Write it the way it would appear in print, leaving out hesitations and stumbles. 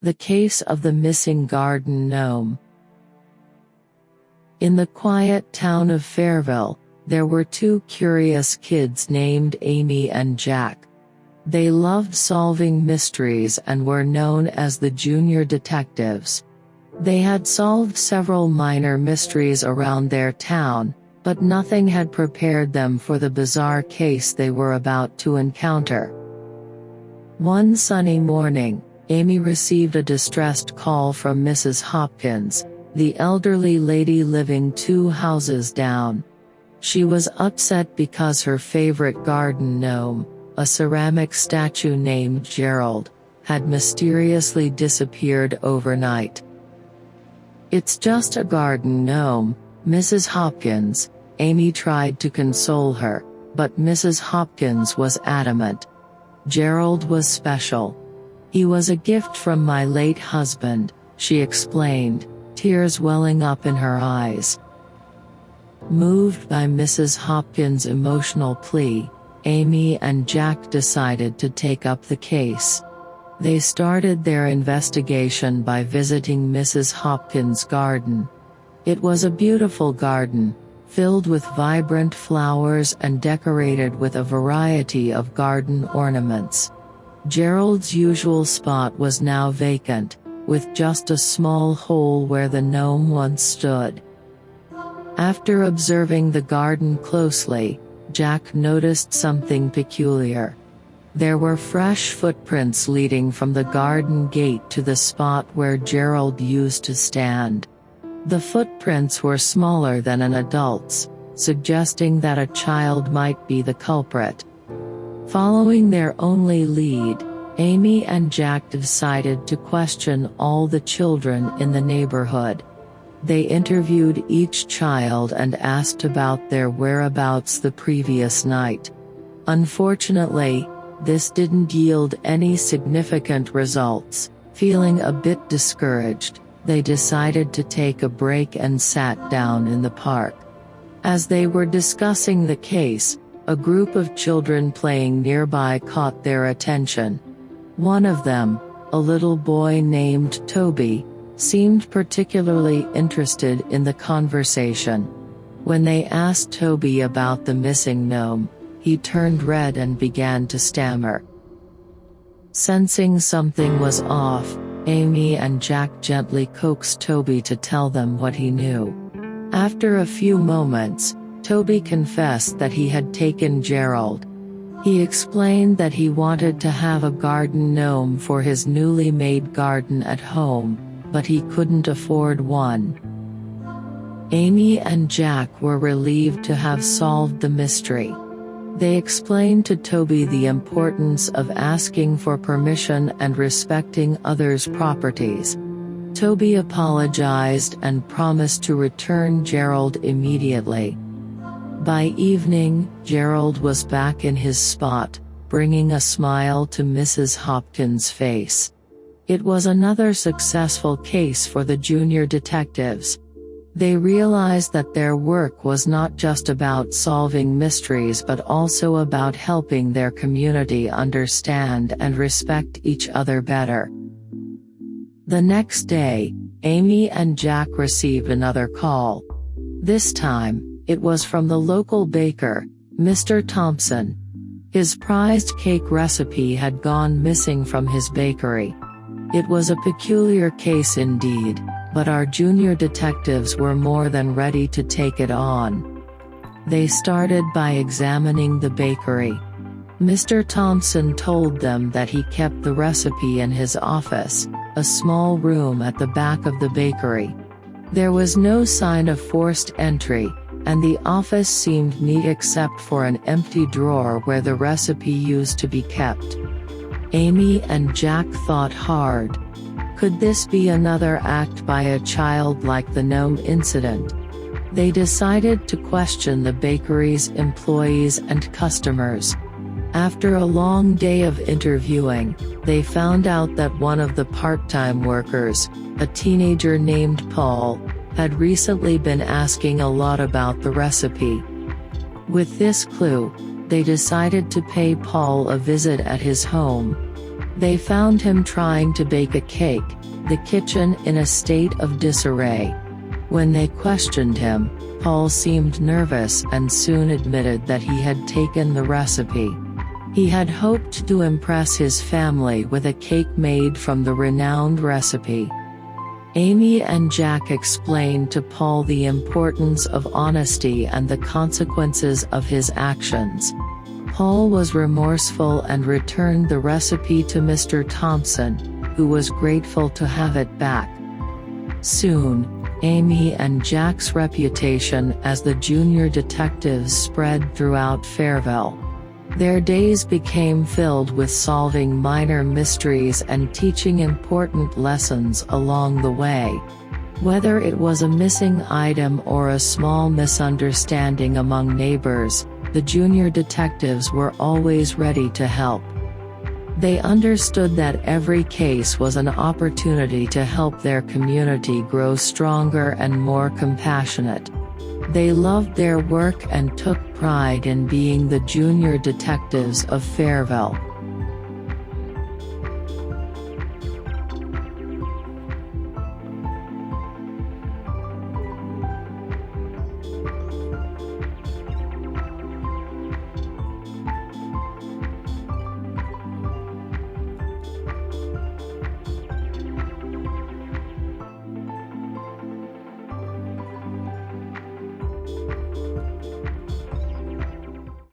The Case of the Missing Garden Gnome. In the quiet town of Fairville, there were two curious kids named Amy and Jack. They loved solving mysteries and were known as the junior detectives. They had solved several minor mysteries around their town, but nothing had prepared them for the bizarre case they were about to encounter. One sunny morning, Amy received a distressed call from Mrs. Hopkins, the elderly lady living 2 houses down. She was upset because her favorite garden gnome, a ceramic statue named Gerald, had mysteriously disappeared overnight. "It's just a garden gnome, Mrs. Hopkins," Amy tried to console her, but Mrs. Hopkins was adamant. "Gerald was special. He was a gift from my late husband," she explained, tears welling up in her eyes. Moved by Mrs. Hopkins' emotional plea, Amy and Jack decided to take up the case. They started their investigation by visiting Mrs. Hopkins' garden. It was a beautiful garden, filled with vibrant flowers and decorated with a variety of garden ornaments. Gerald's usual spot was now vacant, with just a small hole where the gnome once stood. After observing the garden closely, Jack noticed something peculiar. There were fresh footprints leading from the garden gate to the spot where Gerald used to stand. The footprints were smaller than an adult's, suggesting that a child might be the culprit. Following their only lead, Amy and Jack decided to question all the children in the neighborhood. They interviewed each child and asked about their whereabouts the previous night. Unfortunately, this didn't yield any significant results. Feeling a bit discouraged, they decided to take a break and sat down in the park. As they were discussing the case, a group of children playing nearby caught their attention. One of them, a little boy named Toby, seemed particularly interested in the conversation. When they asked Toby about the missing gnome, he turned red and began to stammer. Sensing something was off, Amy and Jack gently coaxed Toby to tell them what he knew. After a few moments, Toby confessed that he had taken Gerald. He explained that he wanted to have a garden gnome for his newly made garden at home, but he couldn't afford one. Amy and Jack were relieved to have solved the mystery. They explained to Toby the importance of asking for permission and respecting others' properties. Toby apologized and promised to return Gerald immediately. By evening, Gerald was back in his spot, bringing a smile to Mrs. Hopkins' face. It was another successful case for the junior detectives. They realized that their work was not just about solving mysteries but also about helping their community understand and respect each other better. The next day, Amy and Jack received another call. This time, it was from the local baker, Mr. Thompson. His prized cake recipe had gone missing from his bakery. It was a peculiar case indeed, but our junior detectives were more than ready to take it on. They started by examining the bakery. Mr. Thompson told them that he kept the recipe in his office, a small room at the back of the bakery. There was no sign of forced entry, and the office seemed neat except for an empty drawer where the recipe used to be kept. Amy and Jack thought hard. Could this be another act by a child like the gnome incident? They decided to question the bakery's employees and customers. After a long day of interviewing, they found out that one of the part-time workers, a teenager named Paul, had recently been asking a lot about the recipe. With this clue, they decided to pay Paul a visit at his home. They found him trying to bake a cake, the kitchen in a state of disarray. When they questioned him, Paul seemed nervous and soon admitted that he had taken the recipe. He had hoped to impress his family with a cake made from the renowned recipe. Amy and Jack explained to Paul the importance of honesty and the consequences of his actions. Paul was remorseful and returned the recipe to Mr. Thompson, who was grateful to have it back. Soon, Amy and Jack's reputation as the junior detectives spread throughout Fairville. Their days became filled with solving minor mysteries and teaching important lessons along the way. Whether it was a missing item or a small misunderstanding among neighbors, the junior detectives were always ready to help. They understood that every case was an opportunity to help their community grow stronger and more compassionate. They loved their work and took pride in being the junior detectives of Fairville.